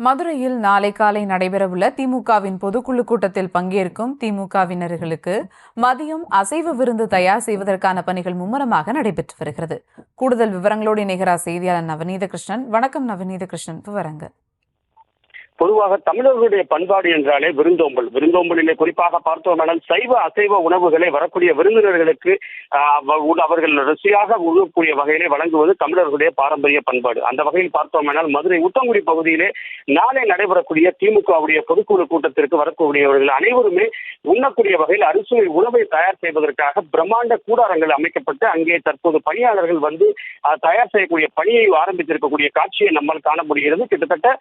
மதுரையில் நாளை காலை நடைபெறவுள்ள திமுகவின் பொதுக்குழு கூட்டத்தில் பங்கேற்கும் திமுகவினர்களுக்கு மதியம் அசைவ விருந்து தயார் செய்வதற்கான பணிகள் மும்முரமாக நடைபெற்று வருகிறது. கூடுதல் விவரங்களோடு இணைகிறார் செய்தியாளர் நவநீத கிருஷ்ணன். வணக்கம் நவநீத கிருஷ்ணன், விவரங்கள். பொதுவாக தமிழர்களுடைய பண்பாடு என்றாலே விருந்தோம்பலிலே குறிப்பாக பார்த்தோமானால் சைவ அசைவ உணவுகளை வரக்கூடிய விருந்தினர்களுக்கு அவர்கள் ருசியாக உணவக்கூடிய வகையிலே வழங்குவது தமிழர்களுடைய பாரம்பரிய பண்பாடு. அந்த வகையில் பார்த்தோமானால் மதுரை ஊத்தங்குடி பகுதியிலே நாளை நடைபெறக்கூடிய திமுகவுடைய பொதுக்குழு கூட்டத்திற்கு வரக்கூடியவர்கள் அனைவருமே உண்ணக்கூடிய வகையில் அறுசுவை உணவை தயார் செய்வதற்காக பிரம்மாண்ட கூடாரங்கள் அமைக்கப்பட்டு அங்கே தற்போது பணியாளர்கள் வந்து தயார் செய்யக்கூடிய பணியை ஆரம்பித்திருக்கக்கூடிய காட்சியை நம்மால் காண முடிகிறது. கிட்டத்தட்ட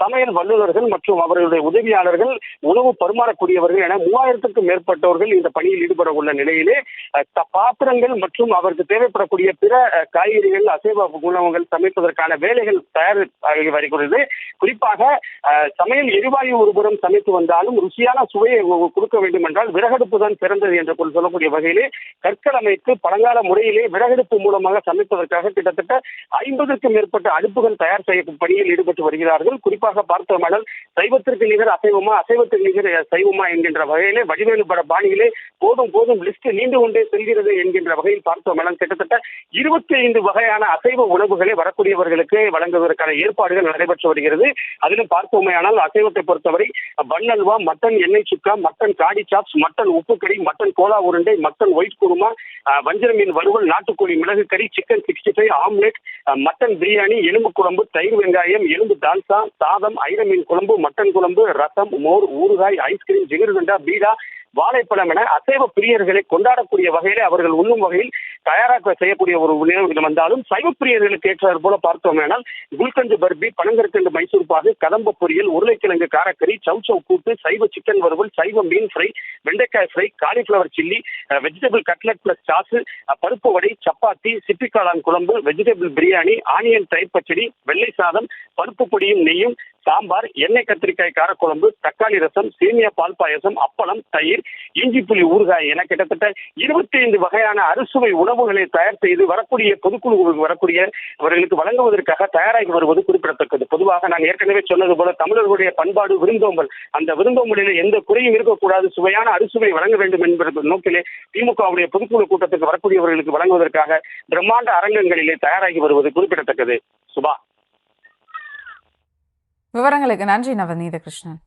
சமையல் வல்லுநர்கள் மற்றும் அவர்களுடைய உதவியாளர்கள், உணவு பரிமாறக்கூடியவர்கள் என 3000க்கும் மேற்பட்டவர்கள் இந்த பணியில் ஈடுபட உள்ள நிலையிலே பாத்திரங்கள் மற்றும் அவருக்கு தேவைப்படக்கூடிய பிற காய்கறிகள், அசைவ உணவுகள் சமைப்பதற்கான வேலைகள் தயார் வருகிறது. குறிப்பாக சமையல் எரிவாயு ஒருபுறம் சமைத்து வந்தாலும் ருசியான சுவையை கொடுக்க வேண்டும் என்றால் விறகடுப்பு தான் சிறந்தது என்று சொல்லக்கூடிய வகையிலே கற்கள் அமைத்து பழங்கால முறையிலே விறகடுப்பு மூலமாக சமைப்பதற்காக கிட்டத்தட்ட 50க்கும் மேற்பட்ட அடுப்புகள் தயார் செய்யும் பணியில் ஈடுபட்டு வருகிறார்கள். குறிப்பாக பார்த்தோமானால் சைவத்திற்கு நிகர் அசைவமா, அசைவத்திற்கு நிகர் சைவமா என்கின்ற வகையிலே வடிவேலு பட பாணியிலே போதும் லிஸ்ட் நீண்டு கொண்டே செல்கிறது என்கின்ற வகையில் பார்த்தோமானால் கிட்டத்தட்ட 25 வகையான அசைவ உணவுகளை வரக்கூடியவர்களுக்கு வழங்குவதற்கான ஏற்பாடுகள் நடைபெற்று வருகிறது. அதிலும் பார்த்தோமையானால் அசைவத்தை பொறுத்தவரை பன்னல்வா, மட்டன் எண்ணெய் சுக்கா, மட்டன் காடி சாப்ஸ், மட்டன் உப்புக்கறி, மட்டன் கோலா உருண்டை, மட்டன் ஒயிட் குருமா, வஞ்சர மீன் வறுவல், நாட்டுக்கோழி மிளகு கறி, சிக்கன் 65, ஆம்லெட், மட்டன் பிரியாணி, எலும்பு குழம்பு, தயிர் வெங்காயம், எலும்பு தால்சா, சாதம், ஐர மீன் குழம்பு, மட்டன் குழம்பு, ரசம், மோர், ஊறுகாய், ஐஸ்கிரீம், ஜிகிர்தண்டா, பீடா, வாழைப்பழம் என அசைவ பிரியர்களை கொண்டாடக்கூடிய வகையிலே அவர்கள் உண்ணும் வகையில் தயாராக செய்யக்கூடிய ஒரு உணவு வந்தாலும் சைவ பிரியர்களுக்கு ஏற்றார் போல பார்த்தோமேனால் குல்கந்து பர்பி, பனங்கற்கண்டு மைசூர் பாகு, கதம்ப பொரியல், உருளைக்கிழங்கு காரக்கறி, சவுச்சவ் கூட்டு, சைவ சிக்கன் வறுவல், சைவ மீன் ஃப்ரை, வெண்டைக்காய் fry, cauliflower chilli, vegetable cutlet plus sauce, பருப்பு வடை, சப்பாத்தி, சிப்பிக்காளான் குழம்பு, வெஜிடபிள் பிரியாணி, ஆனியன் தயிர் பச்சடி, வெள்ளை சாதம், பருப்பு பொடியும் நெய்யும், சாம்பார், எண்ணெய் கத்திரிக்காய் காரக்குழம்பு, தக்காளி ரசம், சேமியா பால் பாயசம், அப்பளம், தயிர், இஞ்சி புளி ஊறுகாய் என கிட்டத்தட்ட 25 வகையான அறுசுவை உணவுகளை தயார் செய்து வரக்கூடிய பொதுக்குழு வரக்கூடிய அவர்களுக்கு வழங்குவதற்காக தயாராகி வருவது குறிப்பிடத்தக்கது. பொதுவாக நான் ஏற்கனவே சொன்னது போல தமிழர்களுடைய பண்பாடு விருந்தோம்பல். அந்த விருந்தோம்பலில் எந்த குறையும் இருக்கக்கூடாது, சுவையான அறுசுவை வழங்க வேண்டும் என்பது நோக்கிலே திமுகவுடைய பொதுக்குழு கூட்டத்துக்கு வரக்கூடியவர்களுக்கு வழங்குவதற்காக பிரம்மாண்ட அரங்கங்களிலே தயாராகி வருவது குறிப்பிடத்தக்கது. சுபா, விவரங்களுக்கு நன்றி நவநீத கிருஷ்ணன்.